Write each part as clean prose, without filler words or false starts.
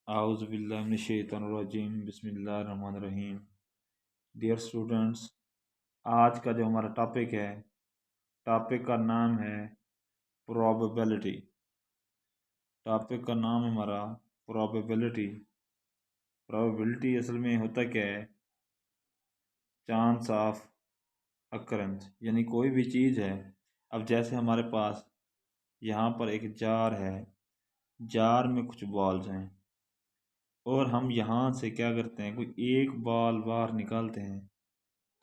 आउज़ुबिल्लाहिमिनश्शैतानिर्रजीम बिस्मिल्लाहिर्रहमानिर्रहीम। Dear students, आज का जो हमारा टॉपिक है, टॉपिक का नाम है प्रोबेबिलिटी। टॉपिक का नाम है हमारा प्रोबेबिलिटी। प्रोबेबिलिटी असल में होता क्या है? चांस ऑफ अकरेंस, यानी कोई भी चीज़ है। अब जैसे हमारे पास यहाँ पर एक जार है, जार में कुछ बॉल्स हैं और हम यहाँ से क्या करते हैं, कोई एक बॉल बाहर निकालते हैं,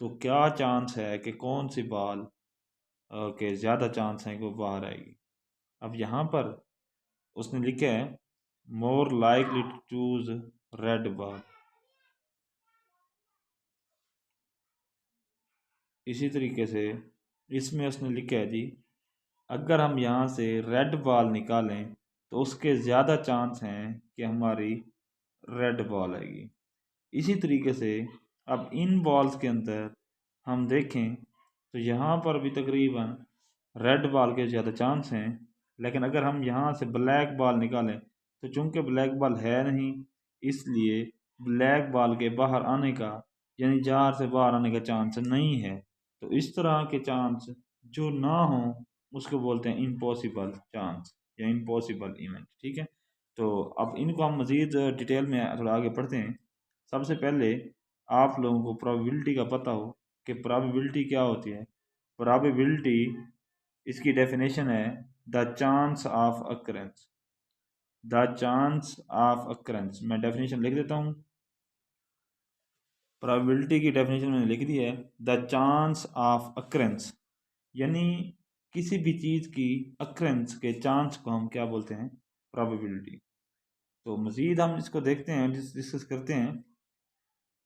तो क्या चांस है कि कौन सी बॉल के ज़्यादा चांस हैं कि वो बाहर आएगी। अब यहाँ पर उसने लिखा है more likely to choose red ball. इसी तरीके से इसमें उसने लिखा है जी, अगर हम यहाँ से रेड बॉल निकालें तो उसके ज़्यादा चांस हैं कि हमारी रेड बॉल आएगी। इसी तरीके से अब इन बॉल्स के अंदर हम देखें तो यहाँ पर भी तकरीबन रेड बॉल के ज़्यादा चांस हैं, लेकिन अगर हम यहाँ से ब्लैक बॉल निकालें तो चूंकि ब्लैक बॉल है नहीं, इसलिए ब्लैक बॉल के बाहर आने का, यानी जार से बाहर आने का चांस नहीं है। तो इस तरह के चांस जो ना हो उसको बोलते हैं इम्पॉसिबल चांस या इम्पॉसिबल इवेंट। ठीक है, तो अब इनको हम मज़ीद डिटेल में थोड़ा आगे पढ़ते हैं। सबसे पहले आप लोगों को प्रोबेबिलिटी का पता हो कि प्रोबेबिलिटी क्या होती है। प्रोबेबिलिटी, इसकी डेफिनेशन है the chance of occurrence. The chance of occurrence, मैं डेफिनेशन लिख देता हूँ। प्रोबेबिलिटी की डेफिनेशन मैंने लिख दी है, द चांस ऑफ अकरेंस, यानी किसी भी चीज़ की अकरेंस के चांस को हम क्या बोलते हैं? प्रोबेबिलिटी। तो मज़ीद हम इसको देखते हैं, डिस्कस करते हैं।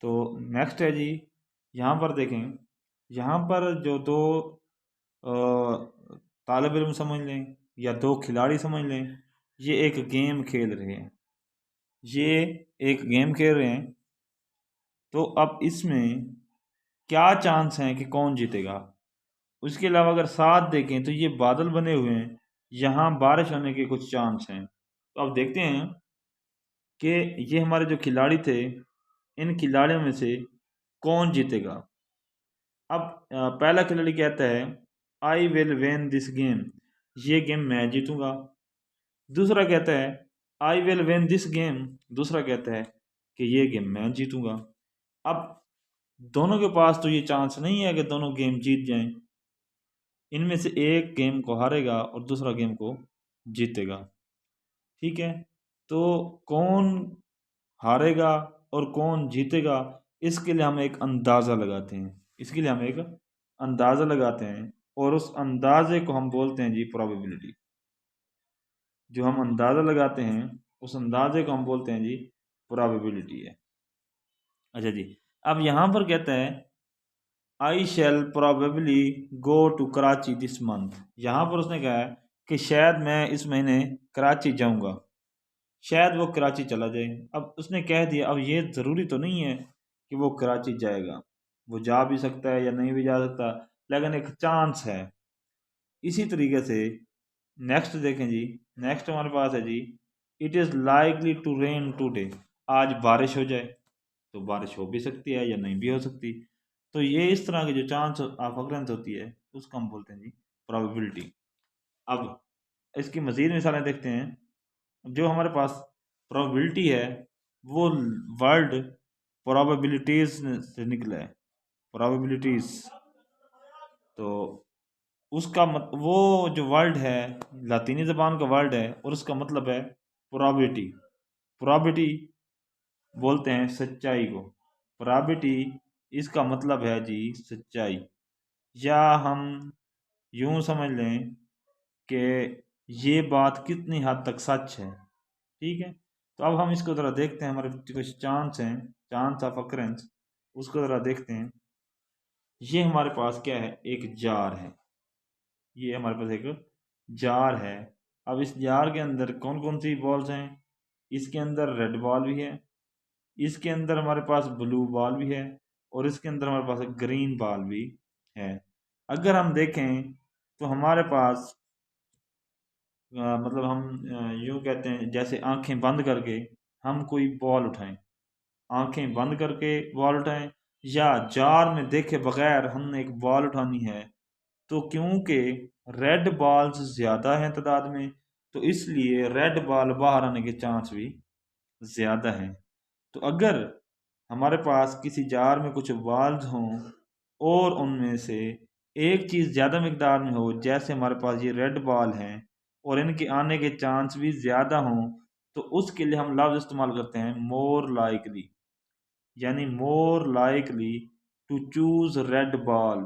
तो नेक्स्ट है जी, यहाँ पर देखें, यहाँ पर जो दो तालिब इल्म समझ लें या दो खिलाड़ी समझ लें, ये एक गेम खेल रहे हैं। ये एक गेम खेल रहे हैं, तो अब इसमें क्या चांस हैं कि कौन जीतेगा। उसके अलावा अगर साथ देखें तो ये बादल बने हुए हैं, यहाँ बारिश होने के कुछ चांस हैं। तो अब देखते हैं कि ये हमारे जो खिलाड़ी थे, इन खिलाड़ियों में से कौन जीतेगा। अब पहला खिलाड़ी कहता है I will win this game, ये गेम मैं जीतूंगा। दूसरा कहता है I will win this game, दूसरा कहता है कि ये गेम मैं जीतूंगा। अब दोनों के पास तो ये चांस नहीं है कि दोनों गेम जीत जाएं, इनमें से एक गेम को हारेगा और दूसरा गेम को जीतेगा। ठीक है, तो कौन हारेगा और कौन जीतेगा, इसके लिए हम एक अंदाज़ा लगाते हैं। इसके लिए हम एक अंदाज़ा लगाते हैं और उस अंदाजे को हम बोलते हैं जी प्रोबेबिलिटी। जो हम अंदाज़ा लगाते हैं उस अंदाजे को हम बोलते हैं जी प्रोबेबिलिटी है। अच्छा जी, अब यहाँ पर कहता है I shall probably go to Karachi this month. यहाँ पर उसने कहा है कि शायद मैं इस महीने कराची जाऊँगा, शायद वो कराची चला जाए। अब उसने कह दिया, अब ये ज़रूरी तो नहीं है कि वो कराची जाएगा, वो जा भी सकता है या नहीं भी जा सकता, लेकिन एक चांस है। इसी तरीके से नेक्स्ट देखें जी, नेक्स्ट हमारे पास है जी it is likely to rain today, आज बारिश हो जाए, तो बारिश हो भी सकती है या नहीं भी हो सकती। तो ये इस तरह की जो चांस ऑफ अकरेंस होती है उसको हम बोलते हैं जी प्रोबेबिलिटी। अब इसकी मज़ीद मिसालें देखते हैं। जो हमारे पास प्रोबेबिलिटी है वो वर्ड प्रोबेबिलिटीज से निकला है, प्रोबेबिलिटीज। तो उसका वो जो वर्ड है लातीनी ज़बान का वर्ड है और उसका मतलब है प्रोबेबिलिटी। प्रोबेबिलिटी बोलते हैं सच्चाई को, प्रोबेबिलिटी इसका मतलब है जी सच्चाई। या हम यूं समझ लें कि ये बात कितनी हद तक सच है। ठीक है, तो अब हम इसको ज़रा देखते हैं, हमारे कुछ चांस हैं, चांस ऑफ अकरेंस, उसको ज़रा देखते हैं। ये हमारे पास क्या है, एक जार है। ये हमारे पास एक जार है। अब इस जार के अंदर कौन कौन सी बॉल्स हैं? इसके अंदर रेड बॉल भी है, इसके अंदर हमारे पास ब्लू बॉल भी है और इसके अंदर हमारे पास एक ग्रीन बॉल भी है। अगर हम देखें तो हमारे पास मतलब हम यूं कहते हैं जैसे आंखें बंद करके हम कोई बॉल उठाएं, आंखें बंद करके बॉल उठाएं, या जार में देखे बगैर हमने एक बॉल उठानी है, तो क्योंकि रेड बॉल्स ज़्यादा हैं तादाद में, तो इसलिए रेड बॉल बाहर आने के चांस भी ज़्यादा हैं। तो अगर हमारे पास किसी जार में कुछ बॉल्स हों और उनमें से एक चीज़ ज़्यादा मिकदार में हो, जैसे हमारे पास ये रेड बॉल हैं और इनके आने के चांस भी ज़्यादा हों, तो उसके लिए हम लफ्ज़ इस्तेमाल करते हैं मोर लाइकली, यानी more likely to choose red ball.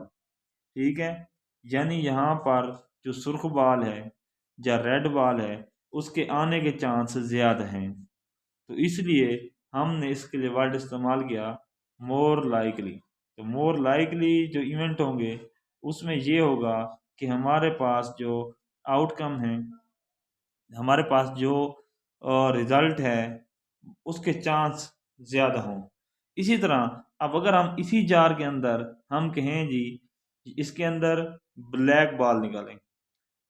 ठीक है, यानी यहाँ पर जो सुर्ख बॉल है या रेड बॉल है, उसके आने के चांस ज़्यादा हैं, तो इसलिए हमने इसके लिए वर्ड इस्तेमाल किया मोर लाइकली। तो मोर लाइकली जो इवेंट होंगे उसमें ये होगा कि हमारे पास जो आउटकम है, हमारे पास जो रिजल्ट है, उसके चांस ज़्यादा हों। इसी तरह अब अगर हम इसी जार के अंदर हम कहें जी इसके अंदर ब्लैक बॉल निकालें,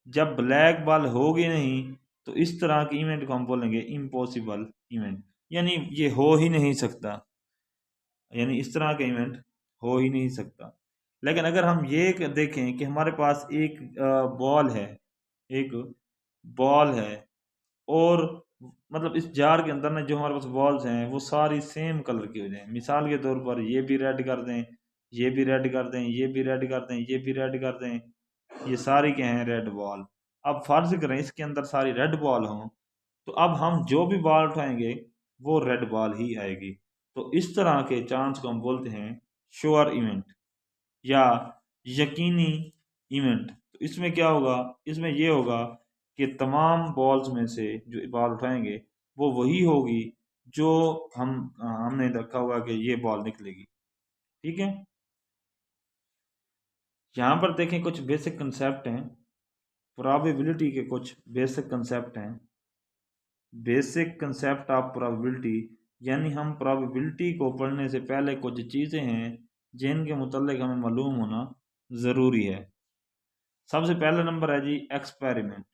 जब ब्लैक बॉल होगी नहीं, तो इस तरह के इवेंट को हम बोलेंगे इम्पॉसिबल इवेंट, यानी ये हो ही नहीं सकता, यानी इस तरह का इवेंट हो ही नहीं सकता। लेकिन अगर हम ये देखें कि हमारे पास एक बॉल है, एक बॉल है, और मतलब इस जार के अंदर ना जो हमारे पास बॉल्स हैं वो सारी सेम कलर की हो जाएं, मिसाल के तौर पर ये भी रेड कर दें, ये भी रेड कर दें, ये भी रेड कर दें, ये भी रेड कर दें, ये सारी क्या हैं रेड बॉल। अब फर्ज करें इसके अंदर सारी रेड बॉल हों, तो अब हम जो भी बॉल उठाएंगे वो रेड बॉल ही आएगी। तो इस तरह के चांस को हम बोलते हैं श्योर इवेंट या यकीनी इवेंट। तो इसमें क्या होगा, इसमें ये होगा कि तमाम बॉल्स में से जो बॉल उठाएंगे वो वही होगी जो हमने रखा हुआ कि ये बॉल निकलेगी। ठीक है, यहाँ पर देखें कुछ बेसिक कंसेप्ट हैं, प्रोबेबिलिटी के कुछ बेसिक कंसेप्ट हैं। बेसिक कंसेप्ट ऑफ प्रोबेबिलिटी, यानी हम प्रोबेबिलिटी को पढ़ने से पहले कुछ चीज़ें हैं जिनके मुतल्लिक हमें मालूम होना ज़रूरी है। सबसे पहला नंबर है जी एक्सपेरिमेंट।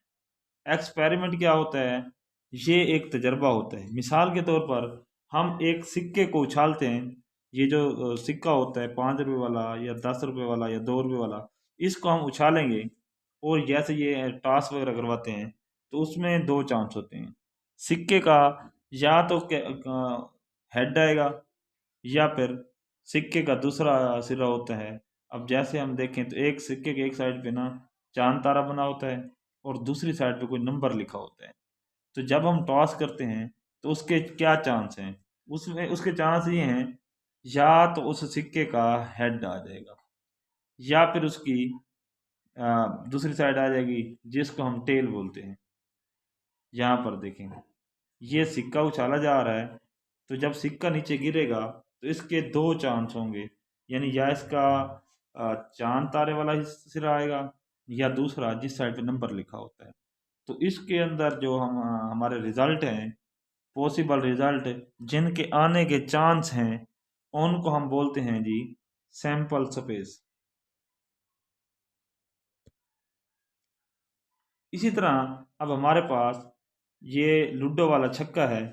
एक्सपेरिमेंट क्या होता है, ये एक तजर्बा होता है। मिसाल के तौर पर हम एक सिक्के को उछालते हैं, ये जो सिक्का होता है 5 रुपये वाला या 10 रुपये वाला या 2 रुपये वाला, इसको हम उछालेंगे और जैसे ये टॉस वगैरह करवाते हैं, तो उसमें दो चांस होते हैं सिक्के का, या तो हेड आएगा या फिर सिक्के का दूसरा सिरा होता है। अब जैसे हम देखें तो एक सिक्के के एक साइड पे ना चांद तारा बना होता है और दूसरी साइड पे कोई नंबर लिखा होता है। तो जब हम टॉस करते हैं तो उसके क्या चांस हैं, उसमें उसके चांस ये हैं, या तो उस सिक्के का हेड आ जाएगा या फिर उसकी दूसरी साइड आ जाएगी जिसको हम टेल बोलते हैं। यहाँ पर देखें ये सिक्का उछाला जा रहा है, तो जब सिक्का नीचे गिरेगा तो इसके दो चांस होंगे, यानी या इसका चांद तारे वाला सिरा आएगा या दूसरा जिस साइड पे नंबर लिखा होता है। तो इसके अंदर जो हम हमारे रिजल्ट हैं, पॉसिबल रिजल्ट जिनके आने के चांस हैं, उनको हम बोलते हैं जी सैंपल स्पेस। इसी तरह अब हमारे पास ये लूडो वाला छक्का है।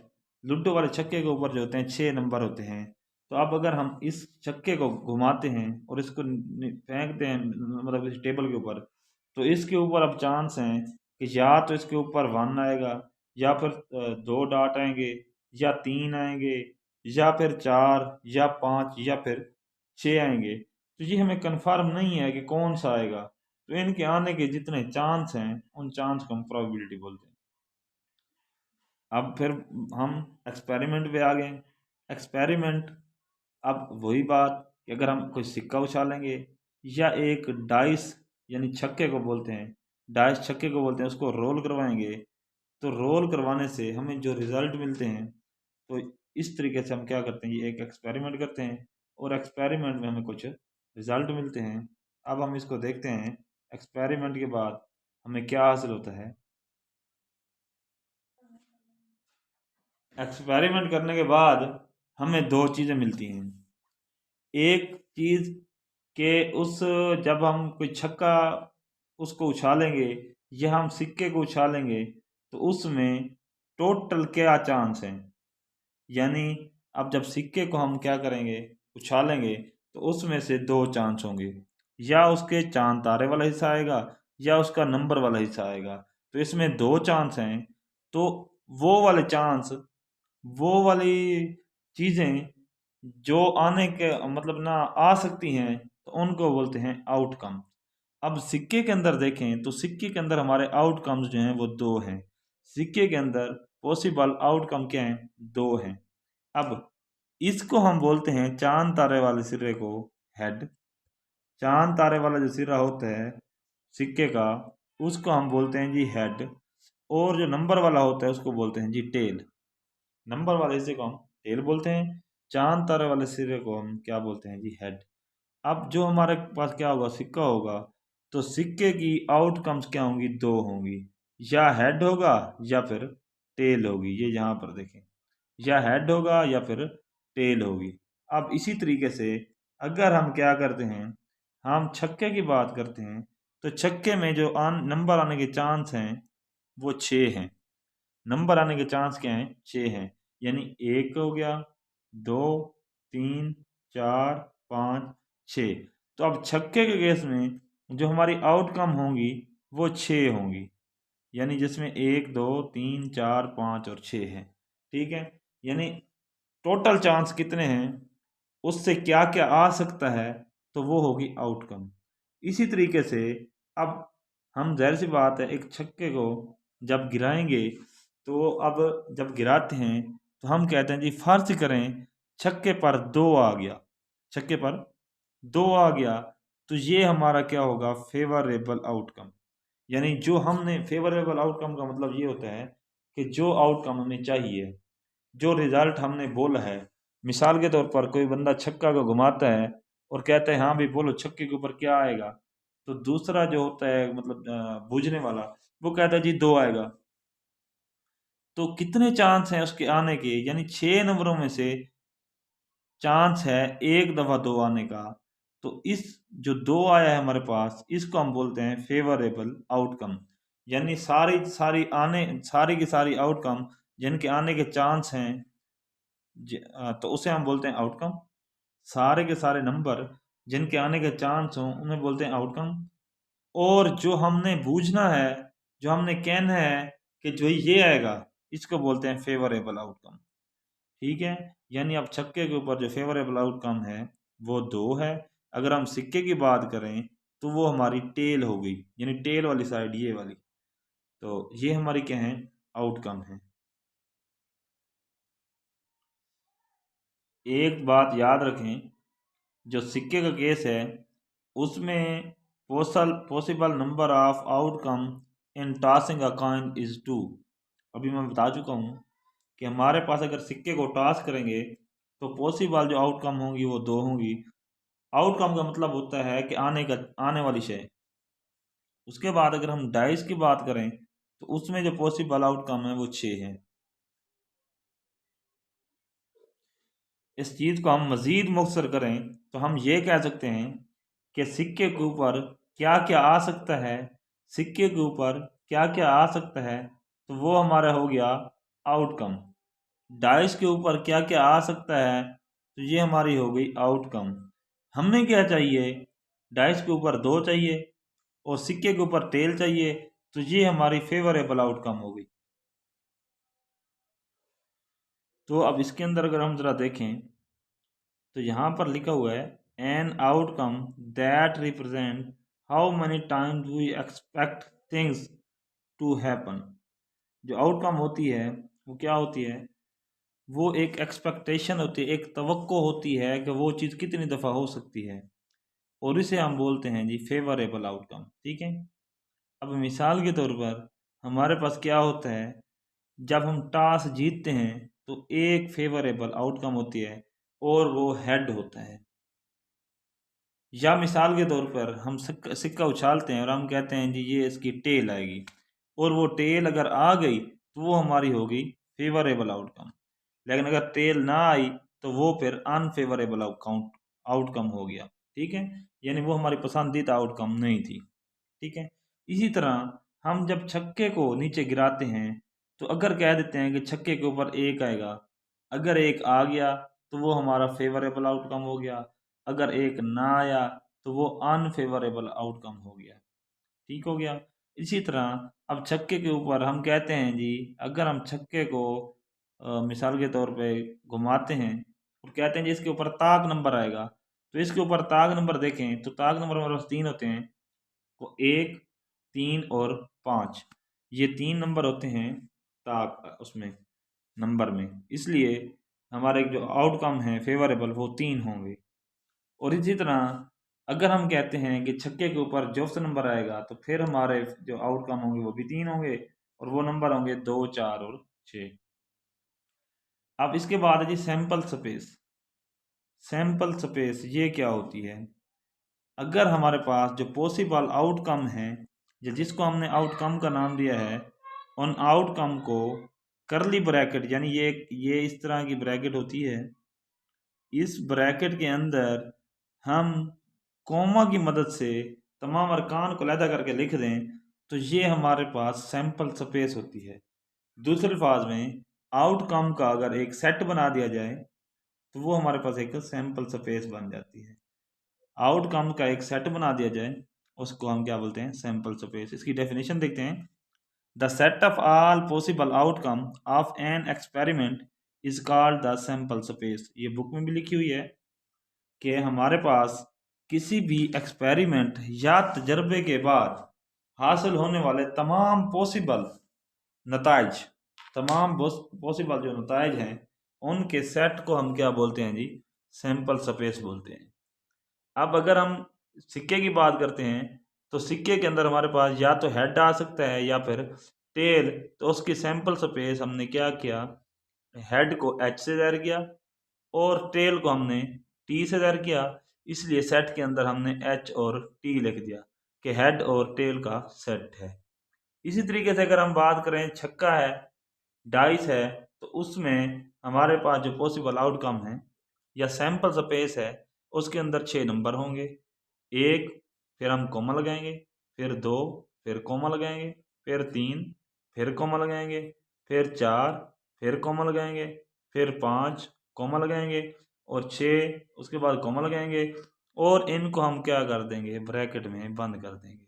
लूडो वाले छक्के के ऊपर जो होते हैं 6 नंबर होते हैं। तो अब अगर हम इस छक्के को घुमाते हैं और इसको फेंकते हैं मतलब इस टेबल के ऊपर, तो इसके ऊपर अब चांस हैं कि या तो इसके ऊपर 1 आएगा, या फिर 2 डॉट आएंगे, या 3 आएंगे, या फिर 4 या 5 या फिर 6 आएंगे। तो ये हमें कंफर्म नहीं है कि कौन सा आएगा। तो इनके आने के जितने चांस हैं उन चांस को हम प्रोबेबिलिटी बोलते हैं। अब फिर हम एक्सपेरिमेंट पे आ गए। एक्सपेरिमेंट, अब वही बात कि अगर हम कोई सिक्का उछालेंगे या एक डाइस, यानी छक्के को बोलते हैं, डाइस छक्के को बोलते हैं, उसको रोल करवाएंगे, तो रोल करवाने से हमें जो रिजल्ट मिलते हैं, तो इस तरीके से हम क्या करते हैं, ये एक एक्सपेरिमेंट करते हैं और एक्सपेरिमेंट में हमें कुछ रिजल्ट मिलते हैं। अब हम इसको देखते हैं एक्सपेरिमेंट के बाद हमें क्या हासिल होता है। एक्सपेरिमेंट करने के बाद हमें दो चीज़ें मिलती हैं। एक चीज़ के उस जब हम कोई छक्का उसको उछालेंगे या हम सिक्के को उछालेंगे, तो उसमें टोटल क्या चांस हैं, यानी अब जब सिक्के को हम क्या करेंगे, उछालेंगे, तो उसमें से दो चांस होंगे, या उसके चांद तारे वाला हिस्सा आएगा या उसका नंबर वाला हिस्सा आएगा। तो इसमें दो चांस हैं, तो वो वाले चांस, वो वाली चीज़ें जो आने के मतलब ना आ सकती हैं, तो उनको बोलते हैं आउटकम। अब सिक्के के अंदर देखें तो सिक्के के अंदर हमारे आउटकम्स जो हैं वो दो हैं। सिक्के के अंदर पॉसिबल आउटकम क्या हैं, दो हैं। अब इसको हम बोलते हैं चांद तारे वाले सिरे को हेड। चांद तारे वाला जो सिरा होता है सिक्के का, उसको हम बोलते हैं जी हेड। और जो नंबर वाला होता है उसको बोलते हैं जी टेल। नंबर वाले हिस्से को हम टेल बोलते हैं, चांद तारे वाले सिरे को हम क्या बोलते हैं जी हेड। अब जो हमारे पास क्या होगा, सिक्का होगा, तो सिक्के की आउटकम्स क्या होंगी, दो होंगी, या हेड होगा या फिर टेल होगी। ये यहाँ पर देखें, या हेड होगा या फिर टेल होगी। अब इसी तरीके से अगर हम क्या करते हैं, हम छक्के की बात करते हैं, तो छक्के में जो नंबर आने के चांस हैं वो 6 हैं। नंबर आने के चांस क्या हैं, 6 हैं। यानी एक हो गया, दो, तीन, चार, पाँच, छः। तो अब छक्के के केस में जो हमारी आउटकम होंगी वो 6 होंगी, यानी जिसमें एक, दो, तीन, चार, पाँच और 6 है। ठीक है, यानी टोटल चांस कितने हैं, उससे क्या क्या आ सकता है, तो वो होगी आउटकम। इसी तरीके से अब हम जाहिर सी बात है एक छक्के को जब गिराएंगे, तो अब जब गिराते हैं तो हम कहते हैं जी फर्ज करें छक्के पर दो आ गया, छक्के पर दो आ गया, तो ये हमारा क्या होगा, फेवरेबल आउटकम। यानी जो हमने फेवरेबल आउटकम का मतलब ये होता है कि जो आउटकम हमें चाहिए, जो रिजल्ट हमने बोला है। मिसाल के तौर पर कोई बंदा छक्का को घुमाता है और कहता है हाँ भाई बोलो छक्के के ऊपर क्या आएगा, तो दूसरा जो होता है मतलब बूझने वाला, वो कहता है जी दो आएगा। तो कितने चांस हैं उसके आने के, यानी 6 नंबरों में से चांस है एक दफा दो आने का। तो इस जो दो आया है हमारे पास, इसको हम बोलते हैं फेवरेबल आउटकम। यानी सारी की सारी आउटकम जिनके आने के चांस हैं, तो उसे हम बोलते हैं आउटकम। सारे के सारे नंबर जिनके आने के चांस हों उन्हें बोलते हैं आउटकम। और जो हमने बूझना है, जो हमने कहना है कि जो ये आएगा, इसको बोलते हैं फेवरेबल आउटकम। ठीक है, यानी अब छक्के के ऊपर जो फेवरेबल आउटकम है वो दो है। अगर हम सिक्के की बात करें तो वो हमारी टेल हो गई, यानी टेल वाली साइड ये वाली। तो ये हमारी क्या है, आउटकम है। एक बात याद रखें, जो सिक्के का केस है उसमें possible number of outcome in tossing a coin is 2। अभी मैं बता चुका हूँ कि हमारे पास अगर सिक्के को टॉस करेंगे तो पॉसिबल जो आउटकम होंगी वो दो होंगी। आउटकम का मतलब होता है कि आने वाली शय। उसके बाद अगर हम डाइस की बात करें तो उसमें जो पॉसिबल आउटकम है वो 6 है। इस चीज़ को हम मज़ीद मुख्तसर करें तो हम ये कह सकते हैं कि सिक्के के ऊपर क्या क्या आ सकता है, सिक्के के ऊपर क्या क्या आ सकता है, तो वो हमारा हो गया आउटकम। डाइस के ऊपर क्या क्या आ सकता है, तो ये हमारी हो गई आउटकम। हमें क्या चाहिए, डाइस के ऊपर दो चाहिए और सिक्के के ऊपर टेल चाहिए, तो ये हमारी फेवरेबल आउटकम हो गई। तो अब इसके अंदर अगर हम ज़रा देखें तो यहाँ पर लिखा हुआ है an outcome that represent how many times we expect things to happen. जो आउटकम होती है वो क्या होती है, वो एक एक्सपेक्टेशन होती है, एक तवक्को होती है कि वो चीज़ कितनी दफ़ा हो सकती है, और इसे हम बोलते हैं जी फेवरेबल आउटकम। ठीक है, अब मिसाल के तौर पर हमारे पास क्या होता है, जब हम टॉस जीतते हैं तो एक फेवरेबल आउटकम होती है और वो हेड होता है। या मिसाल के तौर पर हम सिक्का उछालते हैं और हम कहते हैं जी ये इसकी टेल आएगी, और वो टेल अगर आ गई तो वो हमारी हो गई फेवरेबल आउटकम। लेकिन अगर टेल ना आई तो वो फिर अनफेवरेबल आउटकम हो गया। ठीक है, यानी वो हमारी पसंदीदा आउटकम नहीं थी। ठीक है, इसी तरह हम जब छक्के को नीचे गिराते हैं तो अगर कह देते हैं कि छक्के के ऊपर एक आएगा, अगर एक आ गया तो वो हमारा फेवरेबल आउटकम हो गया, अगर एक ना आया तो वो अनफेवरेबल आउटकम हो गया। ठीक हो गया। इसी तरह अब छक्के के ऊपर हम कहते हैं जी, अगर हम छक्के को मिसाल के तौर पे घुमाते हैं और कहते हैं जी इसके ऊपर ताक नंबर आएगा, तो इसके ऊपर ताक नंबर देखें तो ताक नंबर हमारे पास 3 होते हैं, तो 1, 3 और 5, ये 3 नंबर होते हैं ताक उसमें नंबर में, इसलिए हमारे जो आउटकम है फेवरेबल वो 3 होंगे। और इसी तरह अगर हम कहते हैं कि छक्के के ऊपर जो सा नंबर आएगा तो फिर हमारे जो आउटकम होंगे वो भी 3 होंगे, और वो नंबर होंगे 2, 4 और 6। अब इसके बाद है जी सैंपल स्पेस। सैंपल स्पेस ये क्या होती है? अगर हमारे पास जो पॉसिबल आउटकम है या जिसको हमने आउटकम का नाम दिया है, उन आउटकम को करली ब्रैकेट, यानी ये इस तरह की ब्रैकेट होती है, इस ब्रैकेट के अंदर हम कोमा की मदद से तमाम अरकान को अलहदा करके लिख दें तो ये हमारे पास सैंपल स्पेस होती है। दूसरे अल्फाज में आउटकम का अगर एक सेट बना दिया जाए तो वो हमारे पास एक सैंपल स्पेस बन जाती है। आउटकम का एक सेट बना दिया जाए उसको हम क्या बोलते हैं? Sample space. इसकी डेफिनेशन देखते हैं। The set of all possible outcome of an experiment is called the sample space. ये बुक में भी लिखी हुई है कि हमारे पास किसी भी एक्सपेरिमेंट या तजर्बे के बाद हासिल होने वाले तमाम पॉसिबल नताइज, तमाम पॉसिबल जो नताइज हैं उनके सेट को हम क्या बोलते हैं जी? सैंपल स्पेस बोलते हैं। अब अगर हम सिक्के की बात करते हैं तो सिक्के के अंदर हमारे पास या तो हेड आ सकता है या फिर टेल, तो उसकी सैंपल स्पेस हमने क्या किया? हेड को एच से ज़ाहिर किया और टेल को हमने टी से ज़ाहिर किया, इसलिए सेट के अंदर हमने एच और टी लिख दिया कि हेड और टेल का सेट है। इसी तरीके से अगर हम बात करें छक्का है, डाइस है, तो उसमें हमारे पास जो पॉसिबल आउटकम है या सैंपल स्पेस है उसके अंदर 6 नंबर होंगे। एक, फिर हम कोमा लगाएंगे, फिर 2, फिर कोमा लगाएंगे, फिर 3, फिर कोमा लगाएंगे, फिर 4, फिर कोमा लगाएंगे, फिर 5 कोमा लगाएंगे, और 6 उसके बाद कोमा लगाएंगे, और इनको हम क्या कर देंगे? ब्रैकेट में बंद कर देंगे।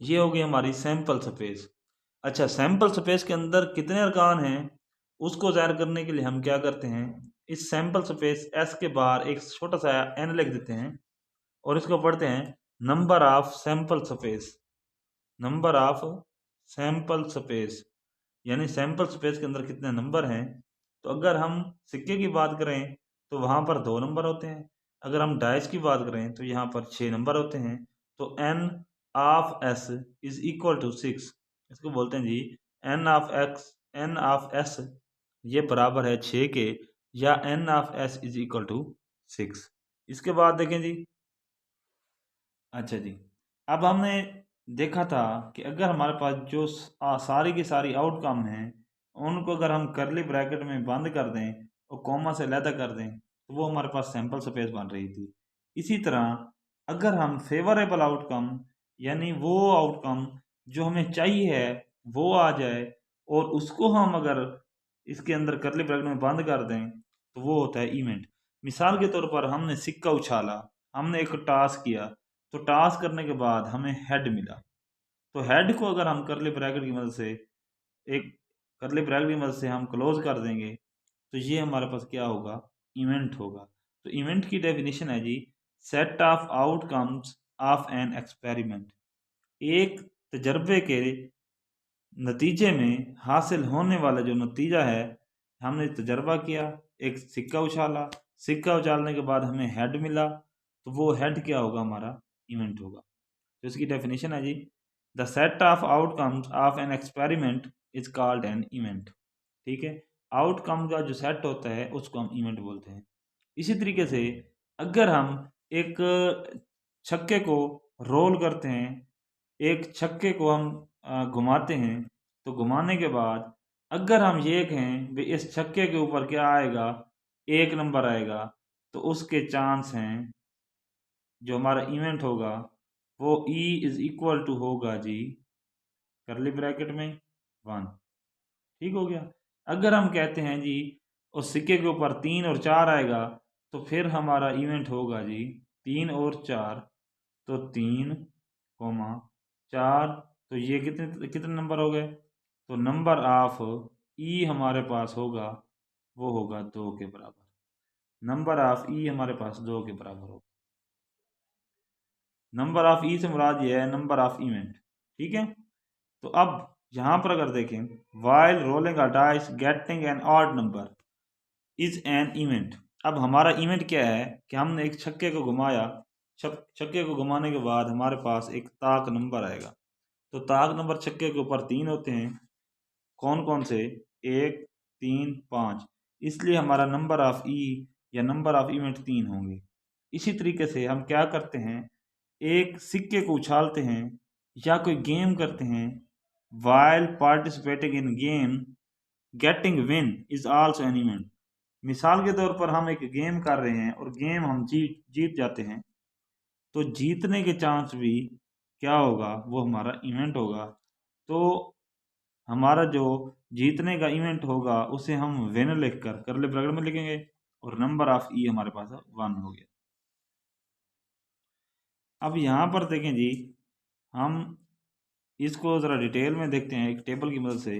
ये हो गई हमारी सैंपल स्पेस। अच्छा, सैंपल स्पेस के अंदर कितने अरकान हैं उसको ज़ाहिर करने के लिए हम क्या करते हैं? इस सैंपल स्पेस एस के बाहर एक छोटा सा एन लिख देते हैं और इसको पढ़ते हैं number of sample space. Number of sample space यानी सैंपल स्पेस के अंदर कितने नंबर हैं। तो अगर हम सिक्के की बात करें तो वहाँ पर 2 नंबर होते हैं, अगर हम डाइस की बात करें तो यहाँ पर 6 नंबर होते हैं। तो N of S is equal to 6, इसको बोलते हैं जी एन ऑफ एस ये बराबर है 6 के, या N of S is equal to 6। इसके बाद देखें जी। अच्छा जी, अब हमने देखा था कि अगर हमारे पास जो सारी की सारी आउटकम हैं उनको अगर हम करली ब्रैकेट में बंद कर दें और कॉमा से अलहदा कर दें तो वो हमारे पास सैंपल स्पेस बन रही थी। इसी तरह अगर हम फेवरेबल आउटकम यानी वो आउटकम जो हमें चाहिए है वो आ जाए और उसको हम अगर इसके अंदर करली ब्रैकेट में बंद कर दें तो वो होता है इवेंट। मिसाल के तौर पर हमने सिक्का उछाला, हमने एक टास्क किया, तो टास्क करने के बाद हमें हेड मिला, तो हेड को अगर हम करली ब्रैकेट की मदद से एक करली ब्रैकेट की मदद से हम क्लोज कर देंगे तो ये हमारे पास क्या होगा? इवेंट होगा। तो इवेंट की डेफिनेशन है जी set of outcomes of an experiment. एक तजर्बे के नतीजे में हासिल होने वाला जो नतीजा है, हमने तजर्बा किया, एक सिक्का उछाला, सिक्का उछालने के बाद हमें हेड मिला, तो वो हेड क्या होगा? हमारा इवेंट होगा। तो इसकी डेफिनेशन है जी the set of outcomes of an experiment is called an event. ठीक है, आउटकम का जो सेट होता है उसको हम इवेंट बोलते हैं। इसी तरीके से अगर हम एक छक्के को रोल करते हैं, एक छक्के को हम घुमाते हैं, तो घुमाने के बाद अगर हम ये कहें भाई इस छक्के के ऊपर क्या आएगा? 1 नंबर आएगा, तो उसके चांस हैं जो हमारा इवेंट होगा वो ई इज इक्वल टू होगा जी करली ब्रैकेट में 1। ठीक हो गया। अगर हम कहते हैं जी उस सिक्के के ऊपर 3 और 4 आएगा तो फिर हमारा इवेंट होगा जी 3 और 4, तो 3, 4, तो ये कितने कितने नंबर हो गए? तो नंबर ऑफ ई हमारे पास होगा, वो होगा 2 के बराबर। नंबर ऑफ ई हमारे पास 2 के बराबर होगा। नंबर ऑफ ई से मुराद ये है नंबर ऑफ इवेंट, ठीक है। तो अब यहाँ पर अगर देखें, while rolling a dice getting an odd number is an event. अब हमारा इवेंट क्या है कि हमने एक छक्के को घुमाया, छक्के को घुमाने के बाद हमारे पास एक ताक नंबर आएगा। तो ताक नंबर छक्के के ऊपर 3 होते हैं, कौन कौन से? 1, 3, 5, इसलिए हमारा नंबर ऑफ ई या नंबर ऑफ इवेंट 3 होंगे। इसी तरीके से हम क्या करते हैं, एक सिक्के को उछालते हैं या कोई गेम करते हैं, while participating in game getting win is also an event. मिसाल के तौर पर हम एक गेम कर रहे हैं और गेम हम जीत जाते हैं, तो जीतने के चांस भी क्या होगा, वो हमारा इवेंट होगा। तो हमारा जो जीतने का इवेंट होगा उसे हम विन लिखकर करली ब्रैकेट में लिखेंगे और नंबर ऑफ ई हमारे पास 1 हो गया। अब यहाँ पर देखें जी, हम इसको ज़रा डिटेल में देखते हैं एक टेबल की मदद से।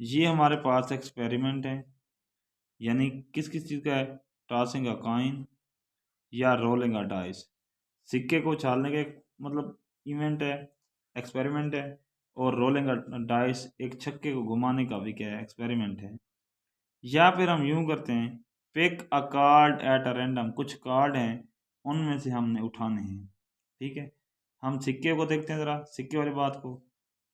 ये हमारे पास एक्सपेरिमेंट है, यानी किस किस चीज़ का है? टॉसिंग अ कॉइन या रोलिंग अ डाइस। सिक्के को उछालने के मतलब इवेंट है, एक्सपेरिमेंट है, और रोलिंग अ डाइस एक छक्के को घुमाने का भी क्या है? एक्सपेरिमेंट है। या फिर हम यूं करते हैं, pick a card at a random, कुछ कार्ड हैं उनमें से हमने उठाने हैं, ठीक है। हम सिक्के को देखते हैं ज़रा, सिक्के वाली बात को।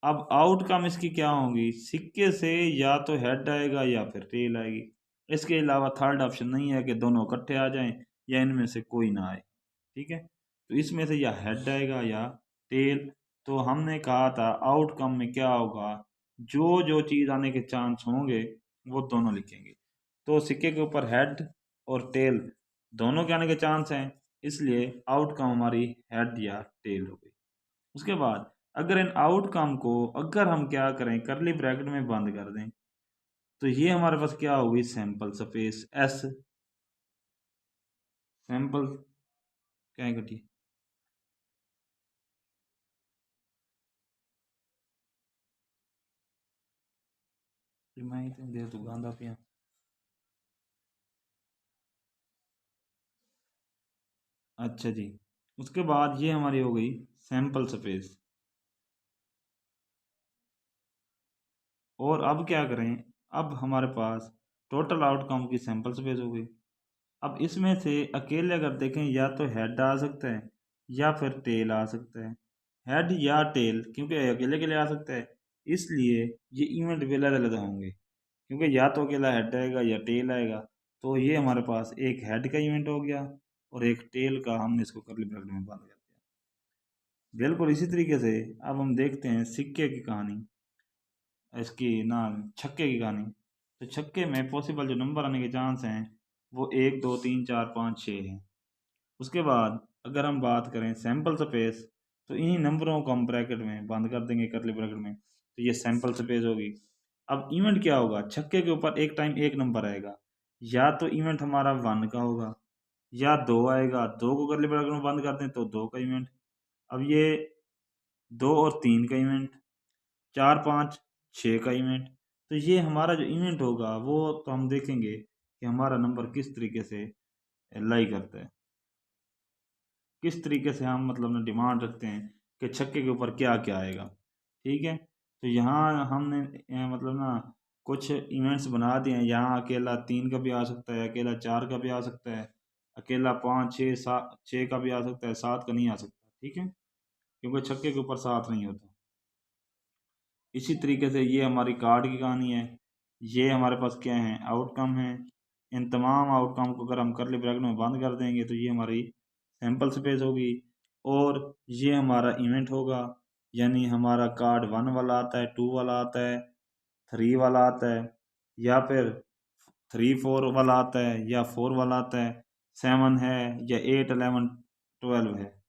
अब आउटकम इसकी क्या होगी? सिक्के से या तो हेड आएगा या फिर टेल आएगी। इसके अलावा थर्ड ऑप्शन नहीं है कि दोनों इकट्ठे आ जाएं या इनमें से कोई ना आए, ठीक है। तो इसमें से या हेड आएगा या टेल। तो हमने कहा था आउटकम में क्या होगा, जो जो चीज़ आने के चांस होंगे वो दोनों लिखेंगे। तो सिक्के के ऊपर हेड और टेल दोनों के आने के चांस हैं, इसलिए आउटकम हमारी हेड या टेल हो गई। उसके बाद अगर इन आउटकम को अगर हम क्या करें, करली ब्रैकेट में बंद कर दें, तो ये हमारे पास क्या होगी? Sample space S. सैंपल क्या है घटी? मैं इतनी देर तो गांधा पिया। अच्छा जी, उसके बाद ये हमारी हो गई सैंपल स्पेस। और अब क्या करें, अब हमारे पास टोटल आउटकम की सैंपल स्पेस हो गई। अब इसमें से अकेले अगर देखें, या तो हेड आ सकता है या फिर टेल आ सकता है। हेड या टेल, क्योंकि अकेले के लिए आ सकता है, इसलिए ये इवेंट भी अलग अलग होंगे, क्योंकि या तो अकेला हेड आएगा या टेल आएगा। तो ये हमारे पास एक हेड का इवेंट हो गया और एक टेल का, हमने इसको करली ब्रैकेट में बंद कर दिया। बिल्कुल इसी तरीके से अब हम देखते हैं सिक्के की कहानी, इसकी ना छक्के की कहानी। तो छक्के में पॉसिबल जो नंबर आने के चांस हैं वो 1, 2, 3, 4, 5, 6 हैं। उसके बाद अगर हम बात करें सैंपल स्पेस, तो इन्हीं नंबरों को हम ब्रैकेट में बंद कर देंगे, करली ब्रैकेट में, तो ये सैंपल स्पेस होगी। अब इवेंट क्या होगा, छक्के के ऊपर एक टाइम एक नंबर आएगा, या तो इवेंट हमारा 1 का होगा या 2 आएगा, 2 को करली ब्रैकेट में बंद करते हैं तो 2 का इवेंट। अब ये 2 और 3 का इवेंट, 4, 5, 6 का इवेंट। तो ये हमारा जो इवेंट होगा वो तो हम देखेंगे कि हमारा नंबर किस तरीके से लाई करता है, किस तरीके से हम मतलब ना डिमांड रखते हैं कि छक्के के ऊपर क्या क्या आएगा, ठीक है। तो यहाँ हमने मतलब ना कुछ इवेंट्स बना दिए हैं। यहाँ अकेला 3 का भी आ सकता है, अकेला 4 का भी आ सकता है, अकेला 5, 6, 7, 6 का भी आ सकता है, 7 का नहीं आ सकता, ठीक है, क्योंकि छक्के के ऊपर 7 नहीं होता। इसी तरीके से ये हमारी कार्ड की कहानी है। ये हमारे पास क्या है? आउटकम है। इन तमाम आउटकम को अगर हम करली ब्रैकेट में बंद कर देंगे तो ये हमारी सैंपल स्पेस होगी और ये हमारा इवेंट होगा। यानी हमारा कार्ड 1 वाला आता है, 2 वाला आता है, 3 वाला आता है, या फिर 3, 4 वाला आता है, या 4 वाला आता है, 7 है, या 8, 11, 12 है।